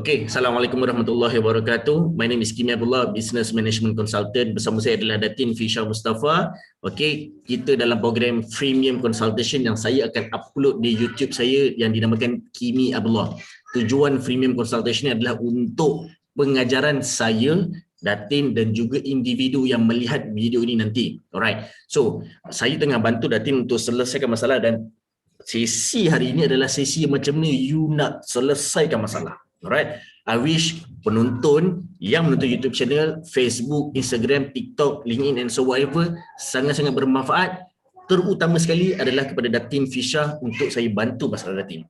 Okay, Assalamualaikum warahmatullahi wabarakatuh. My name is Kimi Abdullah, Business Management Consultant. Bersama saya adalah Datin Fisha Mustafa. Okay, kita dalam program Freemium Consultation yang saya akan upload di YouTube saya yang dinamakan Kimi Abdullah. Tujuan Freemium Consultation adalah untuk pengajaran saya, Datin dan juga individu yang melihat video ini nanti. Alright, so saya tengah bantu Datin untuk selesaikan masalah dan sesi hari ini adalah sesi macam mana you nak selesaikan masalah. Alright, I wish penonton yang menonton YouTube channel, Facebook, Instagram, TikTok, LinkedIn and so whatever sangat-sangat bermanfaat. Terutama sekali adalah kepada Datin Fisha untuk saya bantu masalah Datin.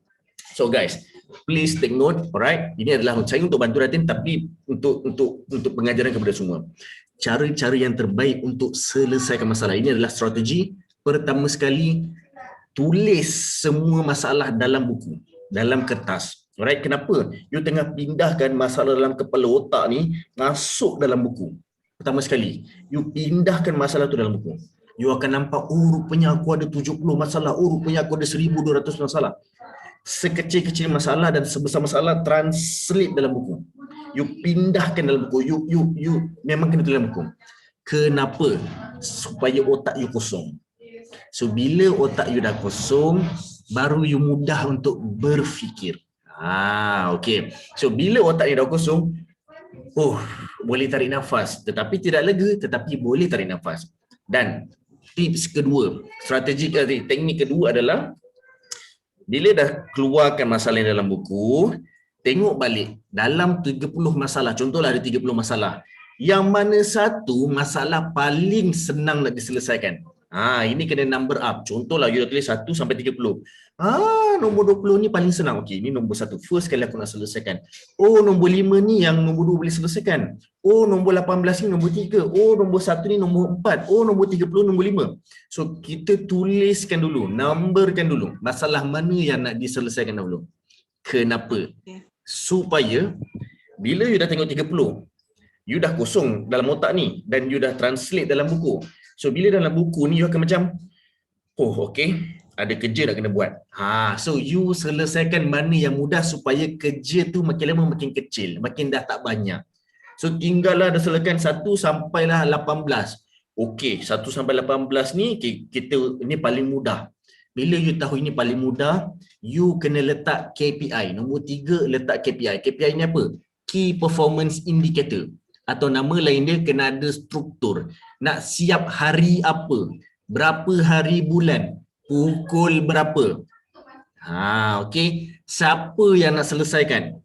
So guys, please take note. Alright, ini adalah saya untuk bantu Datin tapi untuk pengajaran kepada semua. Cara-cara yang terbaik untuk selesaikan masalah ini adalah strategi. Pertama sekali, tulis semua masalah dalam buku, dalam kertas. Alright, kenapa? You tengah pindahkan masalah dalam kepala otak ni masuk dalam buku. Pertama sekali, you pindahkan masalah tu dalam buku. You akan nampak, oh rupanya aku ada 70 masalah, oh rupanya aku ada 1200 masalah. Sekecil-kecil masalah dan sebesar masalah translate dalam buku. You pindahkan dalam buku, you memang kena tulis dalam buku. Kenapa? Supaya otak you kosong. So bila otak you dah kosong, baru you mudah untuk berfikir. Okay. So bila otak you dah kosong, boleh tarik nafas. Tetapi tidak lega, tetapi boleh tarik nafas. Dan tips kedua, teknik kedua adalah bila dah keluarkan masalah dalam buku, tengok balik dalam 30 masalah. Contohlah ada 30 masalah. Yang mana satu masalah paling senang nak diselesaikan? Ini kena number up. Contohlah you dah tulis 1 sampai 30. Nombor 20 ni paling senang. Okey, ini nombor 1. First kali aku nak selesaikan. Nombor 5 ni yang nombor 2 boleh selesaikan. Nombor 18 ni nombor 3. Nombor 1 ni nombor 4. Nombor 30 nombor 5. So kita tuliskan dulu, numberkan dulu masalah mana yang nak diselesaikan dahulu. Kenapa? Supaya bila you dah tengok 30, you dah kosong dalam otak ni dan you dah translate dalam buku. So bila dalam buku ni you akan macam, okey, ada kerja nak kena buat. So you selesaikan mana yang mudah supaya kerja tu makin lama makin kecil, makin dah tak banyak. So tinggallah dah selesaikan 1 sampailah 18. Okey, 1 sampai 18 ni kita ini paling mudah. Bila you tahu ini paling mudah, you kena letak KPI. Nombor 3 letak KPI. KPI ni apa? Key Performance Indicator. Atau nama lain dia kena ada struktur. Nak siap hari apa? Berapa hari bulan? Pukul berapa? Okey. Siapa yang nak selesaikan?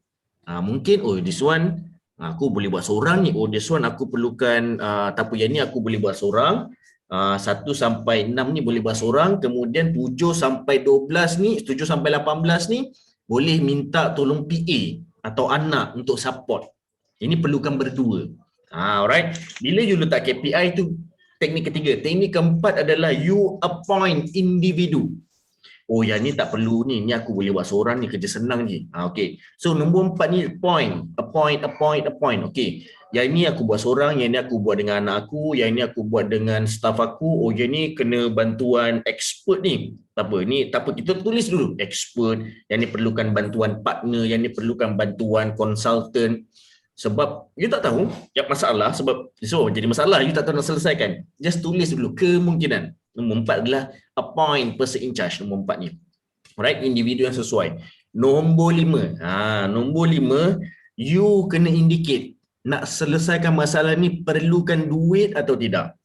Mungkin this one aku boleh buat seorang ni. This one aku perlukan tak apa, yang ni aku boleh buat seorang. 1 sampai 6 ni boleh buat seorang. Kemudian 7 sampai 12 ni, 7 sampai 18 ni boleh minta tolong PA atau anak untuk support. Ini perlukan berdua. Alright. Bila you letak KPI tu teknik ketiga. Teknik keempat adalah you appoint individu. Yang ni tak perlu ni. Ni aku boleh buat seorang ni, kerja senang je. Okay. So nombor 4 ni appoint. Okay. Yang ni aku buat seorang, yang ni aku buat dengan anak aku, yang ni aku buat dengan staff aku. Yang ni kena bantuan expert ni. Tak apa, kita tulis dulu. Expert, yang ni perlukan bantuan partner, yang ni perlukan bantuan consultant. Sebab you tak tahu yang masalah, jadi masalah you tak tahu nak selesaikan. Just tulis dulu kemungkinan. Nombor 4 adalah appoint person in charge. Nombor 4 ni. Alright, individu yang sesuai. Nombor 5. Nombor 5, you kena indicate nak selesaikan masalah ni perlukan duit atau tidak.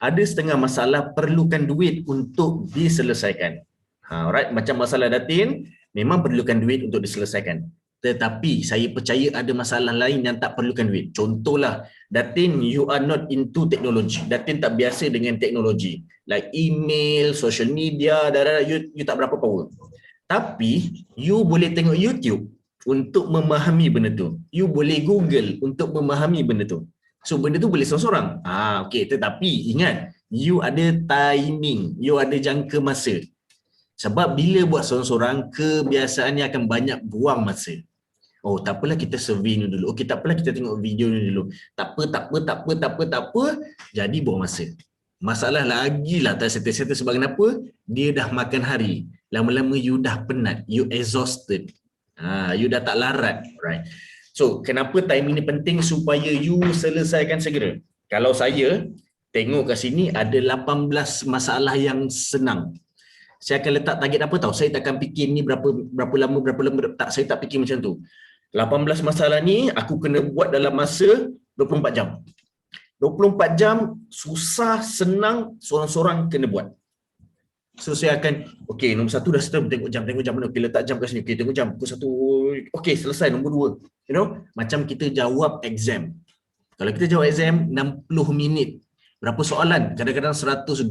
Ada setengah masalah perlukan duit untuk diselesaikan. Alright, macam masalah Datin memang perlukan duit untuk diselesaikan. Tetapi saya percaya ada masalah lain yang tak perlukan duit. Contohlah, Datin, you are not into technology. Datin tak biasa dengan teknologi. Like email, social media, you tak berapa power. Tapi, you boleh tengok YouTube untuk memahami benda tu. You boleh Google untuk memahami benda tu. So, benda tu boleh seorang-seorang. Okay. Tetapi, ingat, you ada timing. You ada jangka masa. Sebab bila buat seorang-seorang, kebiasaannya akan banyak buang masa. Tak apalah kita survey ni dulu. Tak apalah kita tengok video ni dulu. Tak apa. Jadi buang masa. Masalah lagi lah tak settle sebab kenapa? Dia dah makan hari. Lama-lama you dah penat. You exhausted. You dah tak larat. Right? So, kenapa timing ni penting? Supaya you selesaikan segera. Kalau saya tengok kat sini ada 18 masalah yang senang. Saya akan letak target apa tahu? Saya tak akan fikir ni berapa lama, tak, saya tak fikir macam tu. 18 masalah ni aku kena buat dalam masa 24 jam. 24 jam susah, senang, seorang-seorang kena buat. So saya akan, okey, nombor 1 dah start, tengok jam mana, okey, letak jam kat sini, okey, tengok jam, pukul 1, okey, selesai. Nombor 2, you know, macam kita jawab exam. Kalau kita jawab exam 60 minit, berapa soalan? Kadang-kadang 120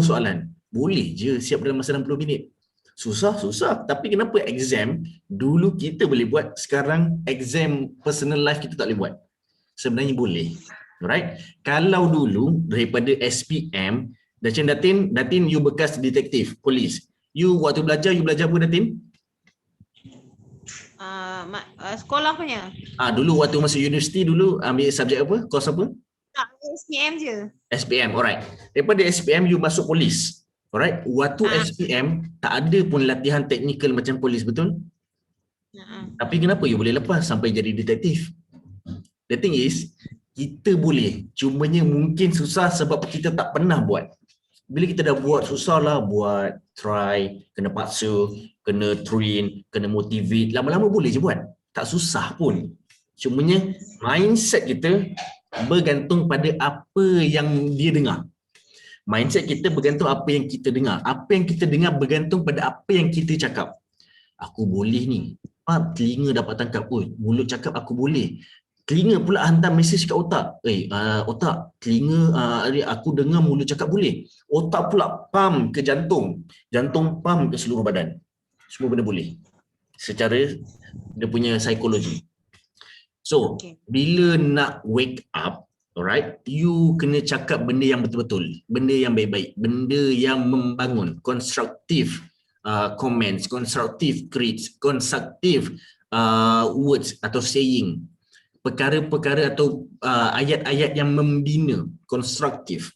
soalan. Boleh je siap dalam masa 60 minit. Susah. Tapi kenapa exam dulu kita boleh buat, sekarang exam personal life kita tak boleh buat? Sebenarnya boleh. Alright? Kalau dulu daripada SPM, Datin, you bekas detektif, polis. You waktu belajar, you belajar apa, Datin? Sekolah punya. Dulu waktu masa universiti dulu ambil subjek apa? Kos apa? Tak, SPM je. SPM, alright. Daripada SPM you masuk polis. Alright. Waktu SPM tak ada pun latihan teknikal macam polis, betul? Tapi kenapa you boleh lepas sampai jadi detektif? The thing is, kita boleh. Cumanya mungkin susah sebab kita tak pernah buat. Bila kita dah buat, susahlah buat, try, kena paksa, kena train, kena motivate. Lama-lama boleh je buat. Tak susah pun. Cumanya mindset kita bergantung pada apa yang dia dengar. Mindset kita bergantung apa yang kita dengar. Apa yang kita dengar bergantung pada apa yang kita cakap. Aku boleh ni. Telinga dapat tangkap. Mulut cakap aku boleh. Telinga pula hantar mesej kat otak. Otak, telinga aku dengar mulut cakap boleh. Otak pula pump ke jantung. Jantung pump ke seluruh badan. Semua benda boleh. Secara dia punya psikologi. So, bila nak wake up, alright, you kena cakap benda yang betul-betul. Benda yang baik-baik. Benda yang membangun. Constructive comments, constructive creeds, constructive words atau saying. Perkara-perkara atau ayat-ayat yang membina, konstruktif.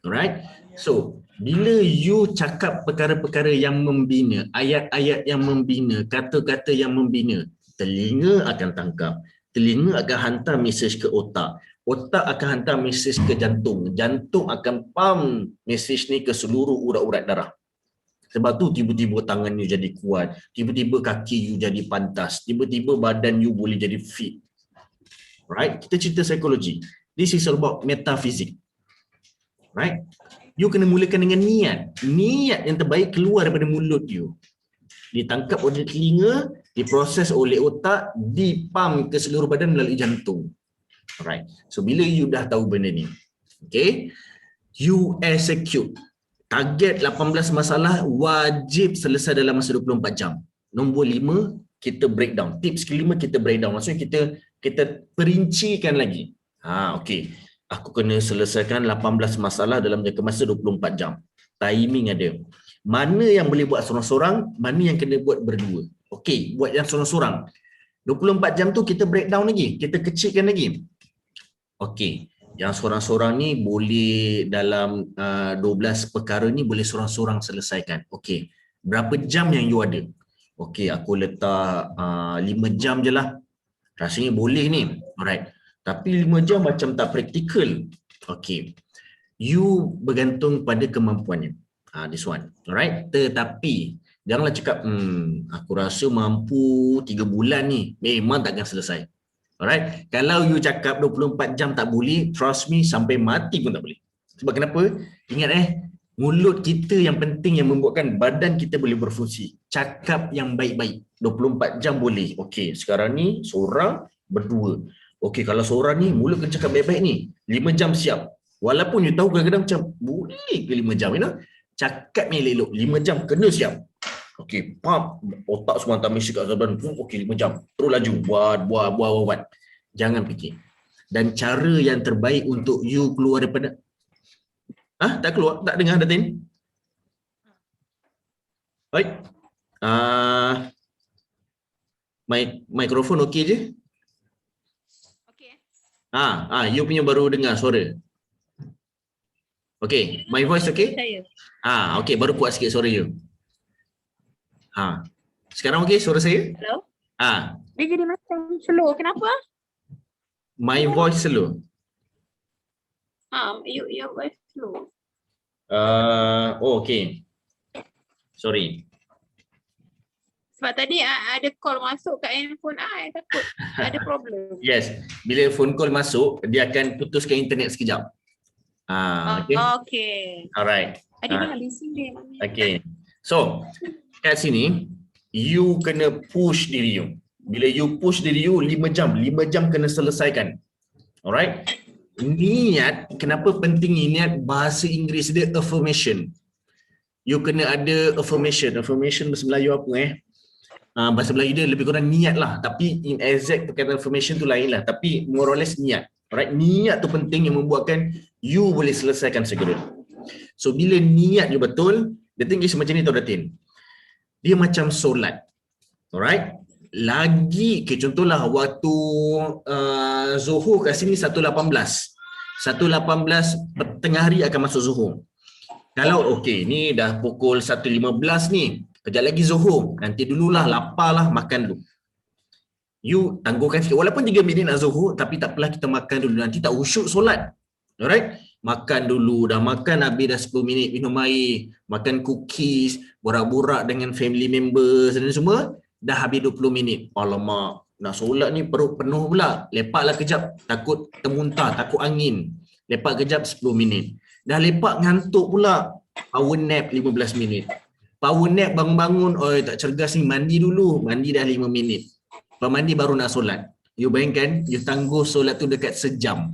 Alright? So, bila you cakap perkara-perkara yang membina, ayat-ayat yang membina, kata-kata yang membina, telinga akan tangkap. Telinga akan hantar mesej ke otak. Otak akan hantar mesej ke jantung. Jantung akan pump mesej ni ke seluruh urat-urat darah. Sebab tu tiba-tiba tangan you jadi kuat, tiba-tiba kaki you jadi pantas, tiba-tiba badan you boleh jadi fit. Right? Kita cerita psikologi. This is about metaphysics. Right? You kena mulakan dengan niat. Niat yang terbaik keluar daripada mulut you. Ditangkap oleh telinga, diproses oleh otak, dipam ke seluruh badan melalui jantung. Alright. So bila you dah tahu benda ni, okay, you execute. Target 18 masalah wajib selesai dalam masa 24 jam. Nombor 5, kita breakdown. Tips kelima kita breakdown. Maksudnya kita perincikan lagi. Okey. Aku kena selesaikan 18 masalah dalam jangka masa 24 jam. Timing ada. Mana yang boleh buat seorang-seorang, mana yang kena buat berdua. Okey, buat yang seorang-seorang. 24 jam tu kita breakdown lagi, kita kecilkan lagi. Okey, yang seorang-seorang ni boleh dalam 12 perkara ni boleh seorang-seorang selesaikan. Okey, berapa jam yang you ada? Okey, aku letak 5 jam je lah. Rasanya boleh ni. Alright. Tapi 5 jam macam tak praktikal. Okey. You bergantung pada kemampuannya. This one. Alright. Tetapi janganlah cakap, aku rasa mampu 3 bulan ni. Memang takkan selesai. Alright. Kalau you cakap 24 jam tak boleh, trust me, sampai mati pun tak boleh. Sebab kenapa? Ingat mulut kita yang penting yang membuatkan badan kita boleh berfungsi. Cakap yang baik-baik. 24 jam boleh. Okey, sekarang ni seorang, berdua. Okey, kalau seorang ni mulut kena cakap baik-baik ni, 5 jam siap. Walaupun you tahu kadang-kadang macam boleh ke 5 jam, you know? Cakap yang elok, 5 jam kena siap. Okey, pump, otak semua hantar mesej kat badan. Okey, 5 jam. Terus laju, buat. Jangan fikir. Dan cara yang terbaik untuk you keluar daripada tak keluar? Tak dengar, Datin? Baik. Mikrofon okey je? Okey. You punya baru dengar suara. Okey, my voice okey? Okey, baru kuat sikit suara you. Sekarang okey suara saya? Hello? Dia jadi macam slow. Kenapa? My voice slow. You voice slow. Okay. Sorry. Sebab tadi ada call masuk kat handphone I takut ada problem. Yes. Bila phone call masuk, dia akan putuskan internet sekejap. Okay. Okay. Alright. Dia dah bising dia. Okay. So, kat sini, you kena push diri you. Bila you push diri you, 5 jam kena selesaikan. Alright. Niat, kenapa penting niat? Bahasa Inggeris dia affirmation. You kena ada affirmation. Affirmation bahasa Melayu apa bahasa Melayu dia lebih kurang niat lah. Tapi in exact perkataan affirmation tu lain lah. Tapi more or less niat. Alright. Niat tu penting yang membuatkan you boleh selesaikan segera. So bila niat you betul, the thing is macam ni tau Datin. Dia macam solat. Alright. Lagi, okay, contohlah waktu Zuhur kat sini 1.18. 1.18 tengah hari akan masuk Zuhur. Kalau okey, ni dah pukul 1.15 ni. Kejap lagi Zuhur. Nanti dululah, laparlah, makan dulu. You tangguhkan sikit. Walaupun 3 minit nak Zuhur, tapi tak apalah kita makan dulu. Nanti tak usyuk solat. Alright? Makan dulu. Dah makan habis dah 10 minit, minum air. Makan cookies. Borak-borak dengan family members dan semua. Dah habis 20 minit. Alamak, nak solat ni perut penuh pula. Lepaklah kejap. Takut termuntah, takut angin. Lepak kejap 10 minit. Dah lepak ngantuk pula. Power nap 15 minit. Power nap bangun-bangun, tak cergas ni, mandi dulu. Mandi dah 5 minit. Lepas mandi baru nak solat. You bayangkan, you tangguh solat tu dekat sejam.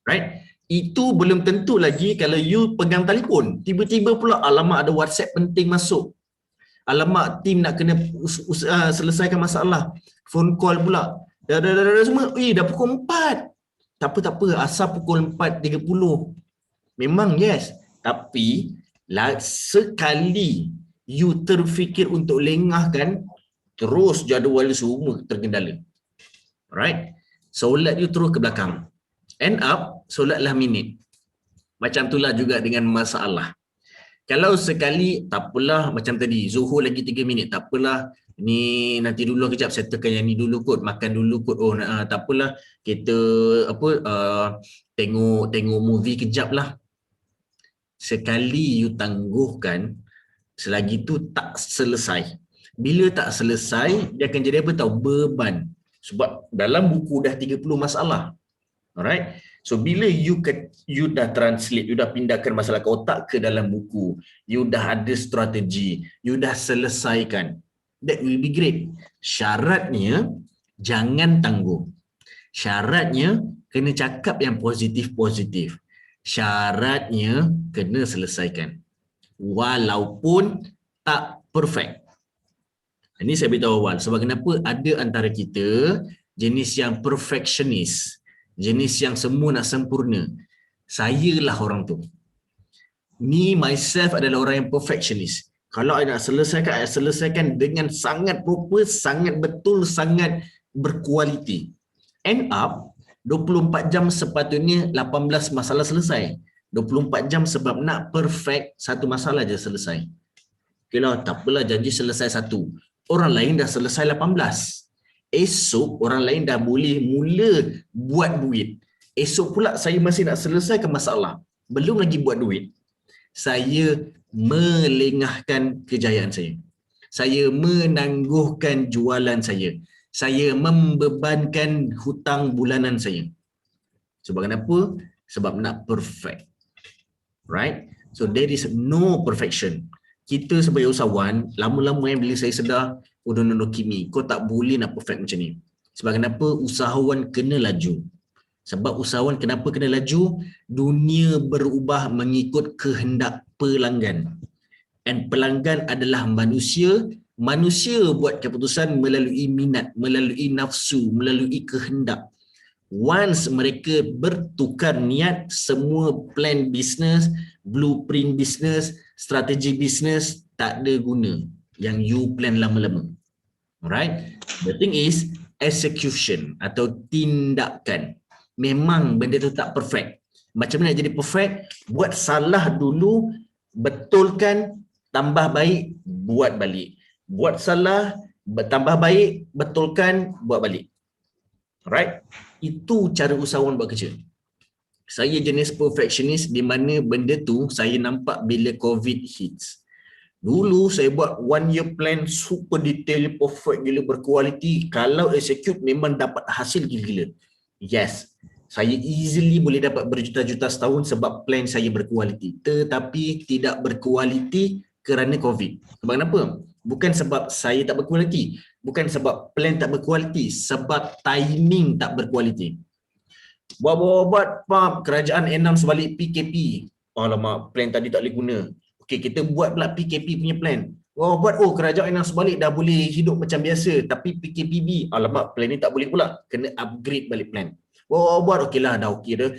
Right? Itu belum tentu lagi kalau you pegang telefon. Tiba-tiba pula, alamak ada WhatsApp penting masuk. Alamak, tim nak kena selesaikan masalah. Phone call pula. Dah semua. Dah pukul 4. Tak apa. Asal pukul 4.30. Memang yes. Tapi, sekali you terfikir untuk lengahkan, terus jadual semua tergendala. Alright? Solat you terus ke belakang. End up, solatlah minit. Macam itulah juga dengan masalah. Kalau sekali, tak apalah macam tadi, Zuhur lagi 3 minit, tak apalah, ni nanti dulu kejap settlekan yang ni dulu kot, makan dulu kot, tak apalah, kita tengok movie kejap lah. Sekali you tangguhkan, selagi tu tak selesai. Bila tak selesai, dia akan jadi apa tahu? Beban. Sebab dalam buku dah 30 masalah. Alright? So bila you dah translate, you dah pindahkan masalah ke otak ke dalam buku, you dah ada strategi, you dah selesaikan, that will be great. Syaratnya jangan tangguh. Syaratnya kena cakap yang positif-positif. Syaratnya kena selesaikan. Walaupun tak perfect. Ini saya beritahu awal. Sebab kenapa ada antara kita jenis yang perfectionist. Jenis yang semua nak sempurna. Saya lah orang tu. Me, myself adalah orang yang perfectionist. Kalau I nak selesaikan, I selesaikan dengan sangat proper, sangat betul, sangat berkualiti. End up, 24 jam sepatutnya 18 masalah selesai. 24 jam sebab nak perfect, satu masalah je selesai. Okay lah, tak apalah, janji selesai satu. Orang lain dah selesai 18. Esok orang lain dah boleh mula buat duit. Esok pula saya masih nak selesaikan masalah. Belum lagi buat duit. Saya melengahkan kejayaan saya. Saya menangguhkan jualan saya. Saya membebankan hutang bulanan saya. Sebab kenapa? Sebab nak perfect. Right? So there is no perfection. Kita sebagai usahawan, lama-lama bila saya sedar, no Kimi, kau tak boleh nak perfect macam ni. Sebab kenapa? Usahawan kena laju. Sebab usahawan kenapa kena laju? Dunia berubah mengikut kehendak pelanggan. And pelanggan adalah manusia. Manusia buat keputusan melalui minat, melalui nafsu, melalui kehendak. Once mereka bertukar niat, semua plan bisnes, blueprint bisnes, strategi bisnes tak ada guna yang you plan lama-lama. Alright? The thing is execution atau tindakan. Memang benda tu tak perfect. Macam mana nak jadi perfect? Buat salah dulu, betulkan, tambah baik, buat balik. Buat salah, Bertambah baik, betulkan, buat balik. Alright? Itu cara usahawan buat kerja. Saya jenis perfectionist di mana benda tu saya nampak bila COVID hits. Dulu saya buat 1 year plan super detail, perfect gila, berkualiti. Kalau execute memang dapat hasil gila-gila. Yes, saya easily boleh dapat berjuta-juta setahun sebab plan saya berkualiti. Tetapi tidak berkualiti kerana COVID. Sebab kenapa? Bukan sebab saya tak berkualiti. Bukan sebab plan tak berkualiti. Sebab timing tak berkualiti. Buat kerajaan announce balik PKP. Alamak, plan tadi tak boleh guna. Okey, kita buat pula PKP punya plan. Kerajaan announce balik dah boleh hidup macam biasa. Tapi PKPB, alamak, plan ni tak boleh pula. Kena upgrade balik plan. Okeylah, dah okey dah.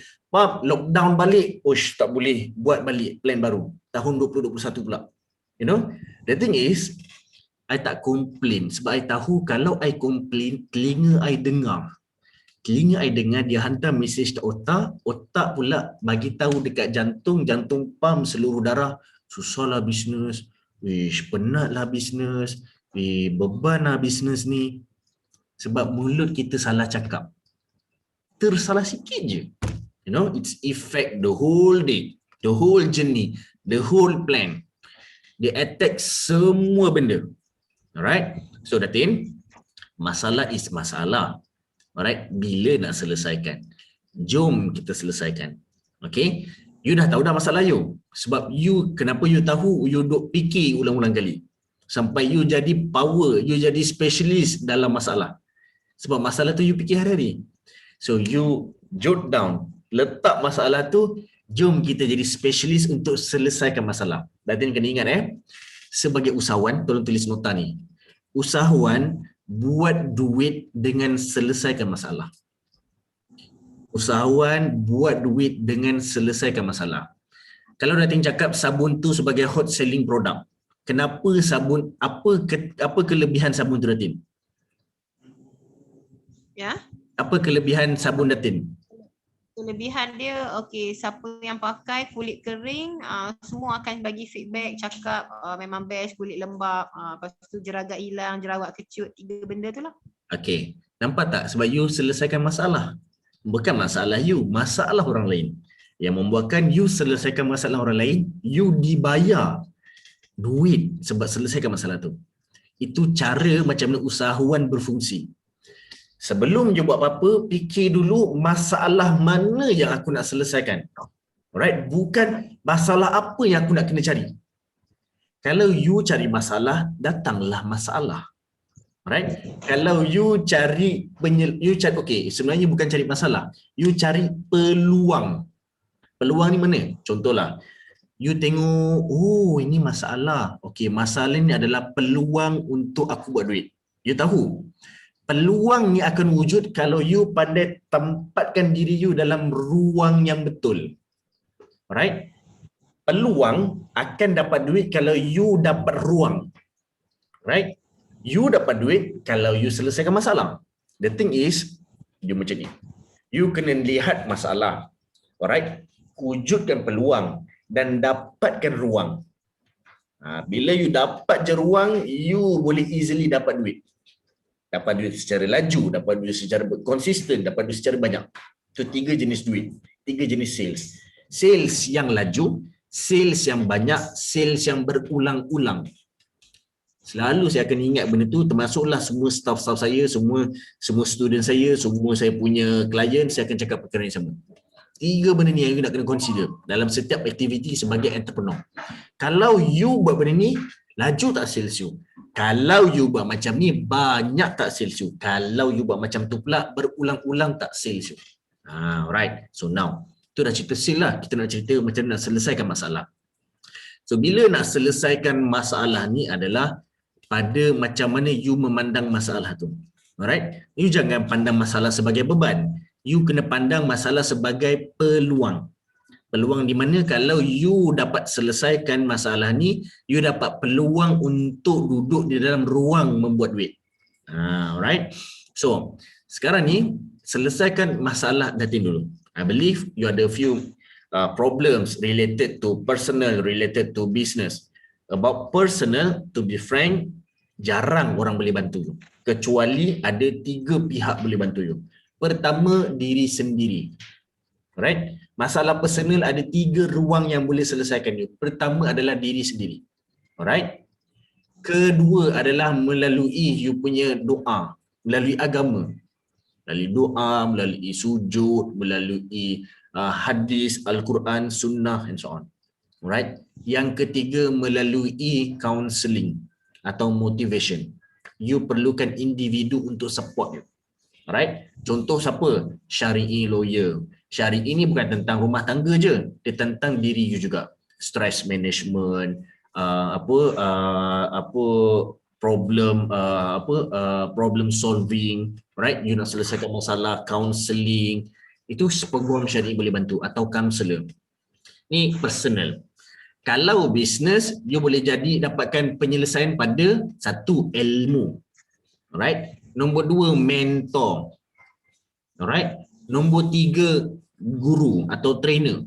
Lockdown balik. Tak boleh. Buat balik plan baru. Tahun 2021 pula. You know, the thing is, I tak complain. Sebab I tahu kalau I complain, telinga I dengar. Telinga I dengar, dia hantar mesej ke otak, otak pula bagi tahu dekat jantung, jantung pam seluruh darah, susahlah bisnes, penatlah bisnes, bebanlah bisnes ni. Sebab mulut kita salah cakap. Tersalah sikit je. You know, it's affect the whole day, the whole journey, the whole plan. Dia attack semua benda. Alright? So Datin, masalah is masalah. Alright, bila nak selesaikan? Jom kita selesaikan. Okay? You dah tahu dah masalah you. Sebab you, kenapa you tahu, you duk fikir ulang-ulang kali. Sampai you jadi power, you jadi specialist dalam masalah. Sebab masalah tu you fikir hari-hari. So you jot down, letak masalah tu, jom kita jadi specialist untuk selesaikan masalah. Datin kena ingat sebagai usahawan, tolong tulis nota ni. Usahawan buat duit dengan selesaikan masalah. Usahawan buat duit dengan selesaikan masalah. Kalau Datin cakap sabun tu sebagai hot selling product, kenapa sabun, apa kelebihan sabun tu Datin? Ya. Apa kelebihan sabun Datin? Kelebihan dia, okey, siapa yang pakai kulit kering, semua akan bagi feedback, cakap memang best, kulit lembap, lepas tu jerawat hilang, jerawat kecut, 3 benda tu lah. Okey, nampak tak? Sebab you selesaikan masalah. Bukan masalah you, masalah orang lain. Yang membuatkan you selesaikan masalah orang lain, you dibayar duit sebab selesaikan masalah tu. Itu cara macam mana usahawan berfungsi. Sebelum you buat apa-apa, fikir dulu masalah mana yang aku nak selesaikan. Alright, bukan masalah apa yang aku nak kena cari. Kalau you cari masalah, datanglah masalah. Alright, kalau you cari okey, sebenarnya bukan cari masalah, you cari peluang. Peluang ni mana? Contohlah, you tengok, ini masalah. Okey, masalah ni adalah peluang untuk aku buat duit. You tahu peluang ni akan wujud kalau you pandai tempatkan diri you dalam ruang yang betul. Alright? Peluang akan dapat duit kalau you dapat ruang. Right? You dapat duit kalau you selesaikan masalah. The thing is, you macam ni. You kena lihat masalah. Alright? Wujudkan peluang dan dapatkan ruang. Bila you dapat je ruang, you boleh easily dapat duit. Dapat duit secara laju, dapat duit secara konsisten, dapat duit secara banyak. Itu 3 jenis duit, 3 jenis sales. Sales yang laju, sales yang banyak, sales yang berulang-ulang. Selalu saya akan ingat benda tu, termasuklah semua staff-staff saya, semua student saya, semua saya punya klien, saya akan cakap perkara yang sama. 3 benda ni yang you nak kena consider dalam setiap aktiviti sebagai entrepreneur. Kalau you buat benda ni, laju tak sales you? Kalau you buat macam ni, banyak tak sales you? Kalau you buat macam tu pula, berulang-ulang tak sales you? Alright, so now, tu dah cerita sales lah. Kita nak cerita macam nak selesaikan masalah. So, bila nak selesaikan masalah ni adalah pada macam mana you memandang masalah tu. Alright, you jangan pandang masalah sebagai beban. You kena pandang masalah sebagai peluang. Peluang di mana kalau you dapat selesaikan masalah ni, you dapat peluang untuk duduk di dalam ruang membuat duit. Alright. So, sekarang ni selesaikan masalah Datin dulu. I believe you ada few problems related to personal, related to business. About personal, to be frank, Jarang orang boleh bantu you. Kecuali ada 3 pihak boleh bantu you. Pertama, diri sendiri. Alright? Masalah personal ada 3 ruang yang boleh selesaikan you. Pertama adalah diri sendiri. Alright? Kedua adalah melalui you punya doa, melalui agama. Melalui doa, melalui sujud, melalui hadis, Al-Quran, sunnah and so on. Alright? Yang ketiga melalui counselling atau motivation. You perlukan individu untuk support you. Alright? Contoh siapa? Syari'i lawyer. Syari'i ni bukan tentang rumah tangga je, dia tentang diri you juga. Stress management, problem solving, right? You nak selesaikan masalah, counselling. Itu peguam syari'i boleh bantu, atau counselor. Ni personal. Kalau bisnes, you boleh jadi dapatkan penyelesaian pada 1, ilmu. Alright? Nombor 2, mentor. Alright? Nombor 3, guru atau trainer.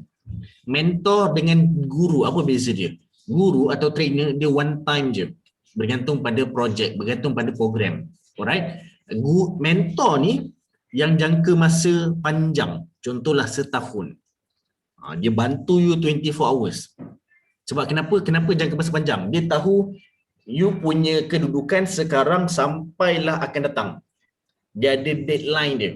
Mentor dengan guru, apa beza dia? Guru atau trainer dia one time je. Bergantung pada projek, bergantung pada program. Alright? Mentor ni yang jangka masa panjang. Contohlah setahun. Dia bantu you 24 hours. Sebab kenapa jangka masa panjang? Dia tahu you punya kedudukan sekarang sampailah akan datang. Dia ada deadline dia.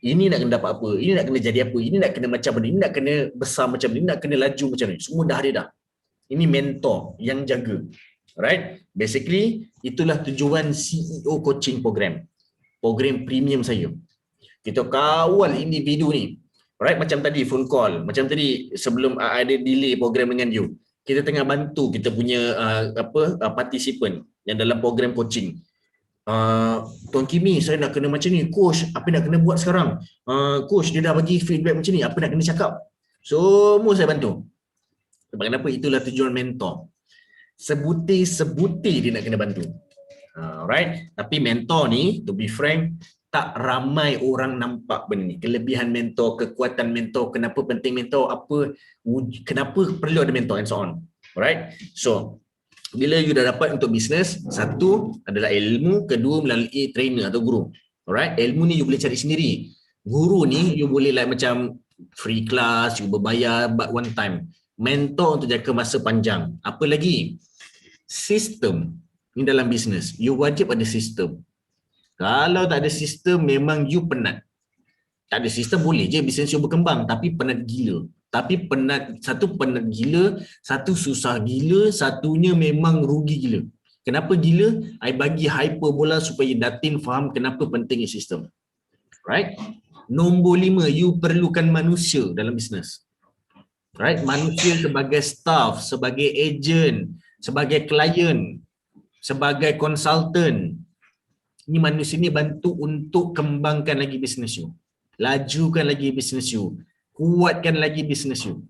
Ini nak kena dapat apa, ini nak kena jadi apa, ini nak kena macam mana, ini nak kena besar macam ni, ini nak kena laju macam ni. Semua dah ada dah. Ini mentor yang jaga. Right? Basically, itulah tujuan CEO coaching program. Program premium saya. Kita kawal individu ni. Right? Macam tadi phone call, macam tadi sebelum ada delay program dengan you. Kita tengah bantu kita punya participant yang dalam program coaching. Tuan Kimi, saya nak kena macam ni. Coach, apa nak kena buat sekarang? Coach, dia dah bagi feedback macam ni. Apa nak kena cakap? Semua saya bantu. Sebab kenapa? Itulah tujuan mentor. Sebutir-sebutir dia nak kena bantu. Right? Tapi mentor ni, to be frank, tak ramai orang nampak benda ni. Kelebihan mentor, kekuatan mentor, kenapa penting mentor, kenapa perlu ada mentor and so on. Alright? So, bila you dah dapat untuk bisnes, 1 adalah ilmu, kedua melalui trainer atau guru. Alright? Ilmu ni you boleh cari sendiri. Guru ni you boleh macam free class, you berbayar but one time. Mentor untuk jangka masa panjang. Apa lagi? Sistem. Ni dalam bisnes. You wajib ada sistem. Kalau tak ada sistem, memang you penat. Tak ada sistem boleh je bisnes you berkembang, tapi penat gila. Satu penat gila, satu susah gila, satunya memang rugi gila. Kenapa gila? I bagi hyperbola supaya Datin faham kenapa pentingnya sistem. Right? Nombor 5, you perlukan manusia dalam bisnes. Right? Manusia sebagai staff, sebagai agent, sebagai klien, sebagai consultant. Ini manusia ni bantu untuk kembangkan lagi bisnes you. Lajukan lagi bisnes you. Kuatkan lagi bisnes you.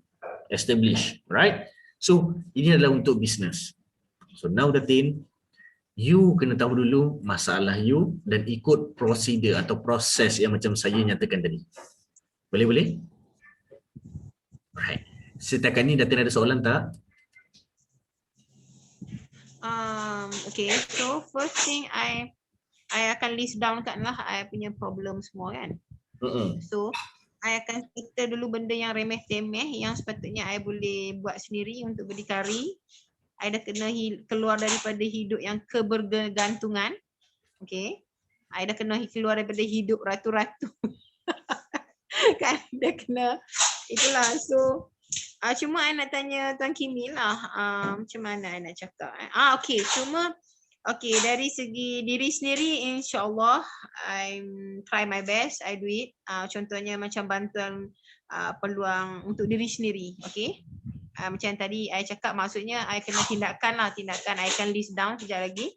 Establish. Right? So, ini adalah untuk bisnes. So, now Datin, you kena tahu dulu masalah you dan ikut prosedur atau proses yang macam saya nyatakan tadi. Boleh? Right. Setakat ni Datin ada soalan tak? Okay, so first thing I akan list down kan lah I punya problem semua kan. So I akan cerita dulu benda yang remeh-temeh yang sepatutnya I boleh buat sendiri untuk berdikari. I dah kena keluar daripada hidup yang kebergantungan. Okay. I dah kena keluar daripada hidup ratu-ratu. Kan dah kena. Itulah. So cuma I nak tanya Tuan Kimi lah. Macam mana I nak cakap. Okay. Okay, dari segi diri sendiri, insyaAllah, I try my best, I do it. Contohnya macam bantuan peluang untuk diri sendiri, okay. Macam tadi I cakap, maksudnya I kena tindakan I akan list down sekejap lagi.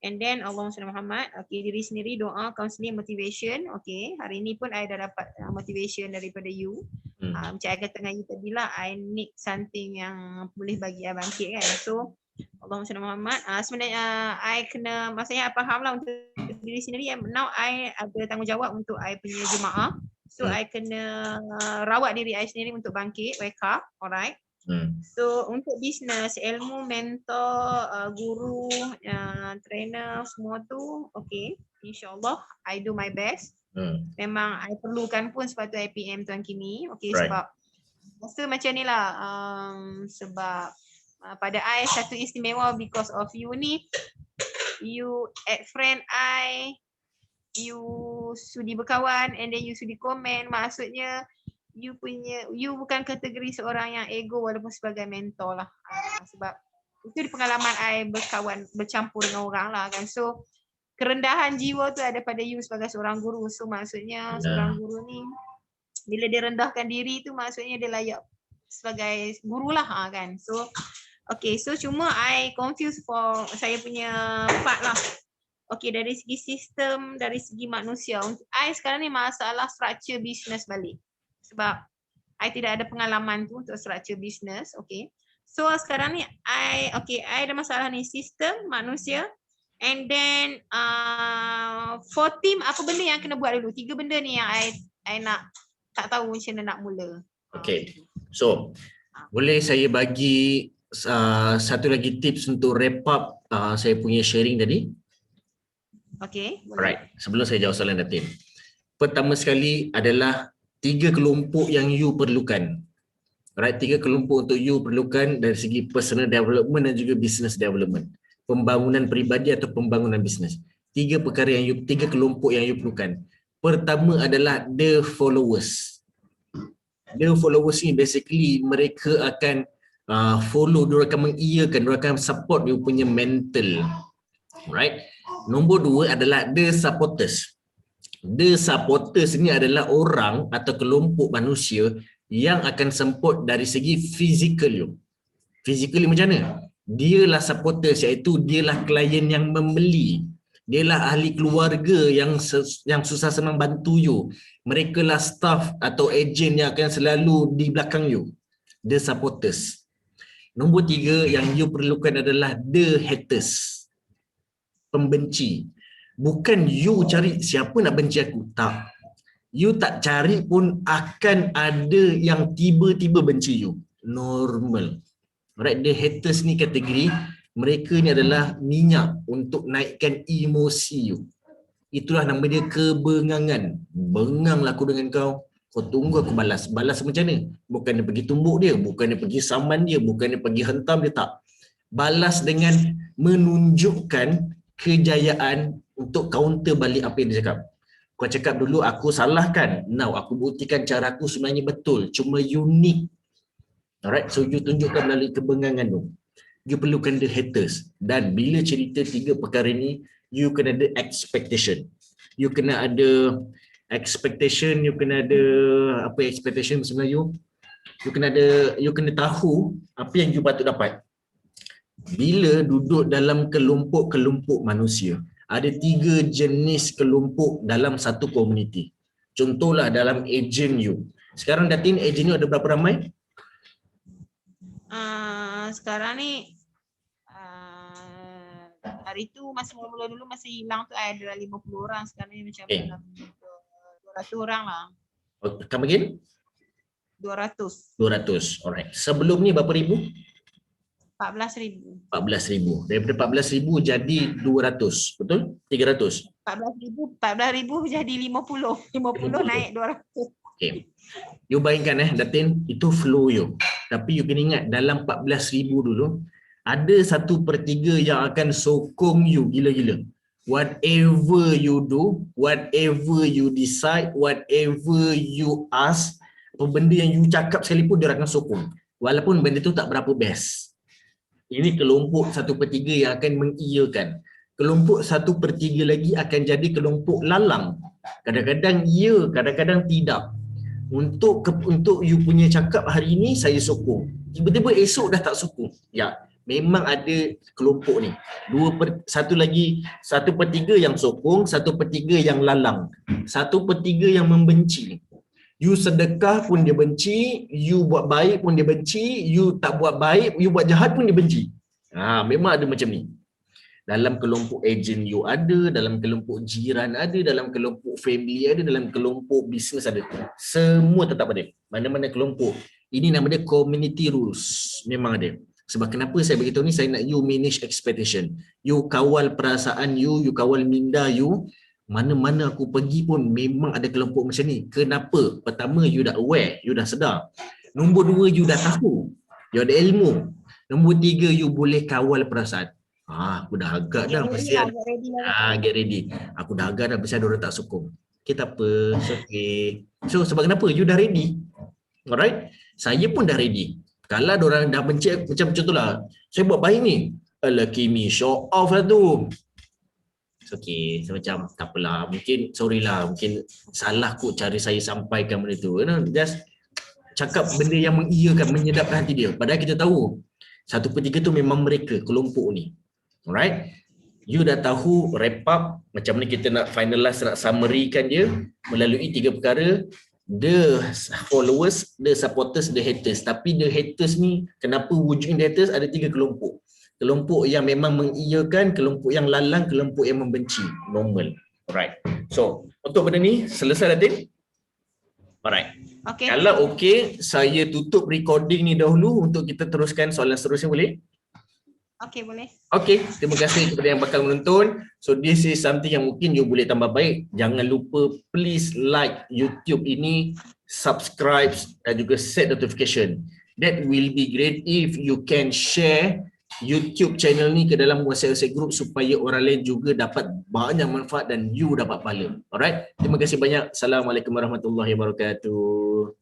And then Allahumma salli Muhammad, okay, diri sendiri, doa, counselling, motivation, okay. Hari ni pun I dah dapat motivation daripada you. Macam I kata dengan you tadi lah, I need something yang boleh bagi I bangkit kan. So, Allahumma salli Muhammad. Sebenarnya I kena, maksudnya I faham lah untuk diri sendiri. Now I ada tanggungjawab untuk I punya jemaah. So I kena rawat diri I sendiri untuk bangkit, wake up, alright. So untuk bisnes, ilmu, mentor, guru, trainer, semua tu okay. InsyaAllah I do my best. Memang I perlukan pun sebab tu IPM Tuan Kimi. Okay, Right. sebab rasa macam ni lah, sebab pada I satu istimewa because of you ni, you add friend I, you sudi berkawan and then you sudi komen, maksudnya you bukan kategori seorang yang ego walaupun sebagai mentor lah. Sebab itu di pengalaman I berkawan, bercampur dengan orang lah kan. So kerendahan jiwa tu ada pada you sebagai seorang guru. So maksudnya seorang guru ni bila dia rendahkan diri tu maksudnya dia layak sebagai guru lah kan. So okay, so cuma I confuse for saya punya part lah. Okay, dari segi sistem, dari segi manusia, untuk I sekarang ni masalah structure business balik. Sebab I tidak ada pengalaman tu untuk structure business. Okay, so sekarang ni I ada masalah ni sistem, manusia, and then for team apa benda yang kena buat dulu. 3 benda ni yang I nak, tak tahu macam mana nak mula. Okay, so boleh saya bagi satu lagi tips untuk wrap up saya punya sharing tadi? Okay, boleh. Alright, sebelum saya jawab soalan Datin. Pertama sekali adalah 3 kelompok yang you perlukan. Alright, 3 kelompok untuk you perlukan dari segi personal development dan juga business development. Pembangunan peribadi atau pembangunan bisnes. 3 perkara yang you, 3 kelompok yang you perlukan. Pertama adalah the followers. The followers ni basically mereka akan follow, mereka akan mengiyakan, mereka akan support you punya mental. Right? Nombor 2 adalah the supporters. The supporters ni adalah orang atau kelompok manusia yang akan support dari segi fizikal you. Physically macam mana? Dialah supporters, iaitu dialah klien yang membeli. Dialah ahli keluarga yang susah senang bantu you. Mereka lah staff atau ejen yang akan selalu di belakang you. The supporters. Nombor 3 yang you perlukan adalah the haters. Pembenci. Bukan you cari siapa nak benci aku. Tak. You tak cari pun akan ada yang tiba-tiba benci you. Normal. Alright, the haters ni kategori, mereka ni adalah minyak untuk naikkan emosi you. Itulah nama dia kebengangan. Benganglah aku dengan kau. Kau tunggu aku balas. Balas macam mana? Bukan dia pergi tumbuk dia, bukan dia pergi saman dia, bukan dia pergi hentam dia, tak. Balas dengan menunjukkan kejayaan untuk counter balik apa yang dia cakap. Kau cakap dulu aku salah kan? Now aku buktikan cara aku sebenarnya betul. Cuma unik. Alright, so you tunjukkan melalui kebengangan tu. You perlukan the haters. Dan bila cerita 3 perkara ni, you kena ada expectation. You kena ada expectation, you kena ada apa expectation sebenarnya you? You kena tahu apa yang you patut dapat. Bila duduk dalam kelompok-kelompok manusia, ada 3 jenis kelompok dalam satu komuniti. Contohlah dalam ejen you. Sekarang Datin, ejen you ada berapa ramai? Sekarang ni hari tu masa mula-mula dulu masa hilang tu ada 50 orang, sekarang ni macam dalam 200 orang lah. Come again? 200. Alright. Sebelum ni berapa ribu? 14,000. 14,000. Daripada 14,000 jadi 200. Betul? 300. 14,000 jadi 50. 50 naik 200. Okay. You bayangkan Datin, itu flow you. Tapi you kena ingat dalam 14,000 dulu, ada 1/3 yang akan sokong you gila-gila. Whatever you do, whatever you decide, whatever you ask, apa benda yang you cakap sekalipun dia akan sokong. Walaupun benda tu tak berapa best. Ini kelompok 1/3 yang akan mengiyakan. Kelompok 1/3 lagi akan jadi kelompok lalang. Kadang-kadang ya, kadang-kadang tidak. Untuk you punya cakap hari ini saya sokong. Tiba-tiba esok dah tak sokong. Ya, memang ada kelompok ni. 1/3 yang sokong, 1/3 yang lalang. 1/3 yang membenci. You sedekah pun dia benci, you buat baik pun dia benci, you tak buat baik, you buat jahat pun dia benci. Memang ada macam ni. Dalam kelompok ejen you ada, dalam kelompok jiran ada, dalam kelompok family ada, dalam kelompok bisnes ada. Semua tetap ada. Mana-mana kelompok Ini nama dia community rules. Memang ada. Sebab kenapa saya beritahu ni, saya nak you manage expectation. You kawal perasaan you kawal minda you. Mana-mana aku pergi pun memang ada kelompok macam ni. Kenapa? Pertama, you dah aware, you dah sedar. Nombor dua, you dah tahu. You ada ilmu. Nombor tiga, you boleh kawal perasaan. Aku dah agak dah pasal get ready. Aku dah agak dah pasal diorang tak sokong. Kita apa? Okay. So sebab kenapa? You dah ready. Alright? Saya pun dah ready. Kalau diorang dah benci macam contohlah, saya buat baik ni. Alah Kimi, show off lah tu. Okay, so macam tak apalah. Mungkin sorry lah, mungkin salah kot cara saya sampaikan benda tu. Just cakap benda yang mengiyakan, menyedapkan hati dia. Padahal kita tahu 1/3 tu memang mereka, kelompok ni. Alright? You dah tahu wrap up macam mana kita nak finalize, nak summary-kan dia melalui 3 perkara. The followers, the supporters, the haters. Tapi the haters ni, kenapa wujudnya the haters? Ada 3 kelompok. Kelompok yang memang mengiyakan, kelompok yang lalang, kelompok yang membenci. Normal. Alright. So, untuk benda ni, selesai dah, Tin? Alright. Okay. Kalau okey, saya tutup recording ni dahulu untuk kita teruskan soalan seterusnya, boleh? Okay, boleh. Okay, terima kasih kepada yang bakal menonton. So this is something yang mungkin you boleh tambah baik. Jangan lupa please like YouTube ini, subscribe dan juga set notification. That will be great if you can share YouTube channel ni ke dalam WhatsApp group supaya orang lain juga dapat banyak manfaat dan you dapat pahala. Alright, terima kasih banyak. Assalamualaikum warahmatullahi wabarakatuh.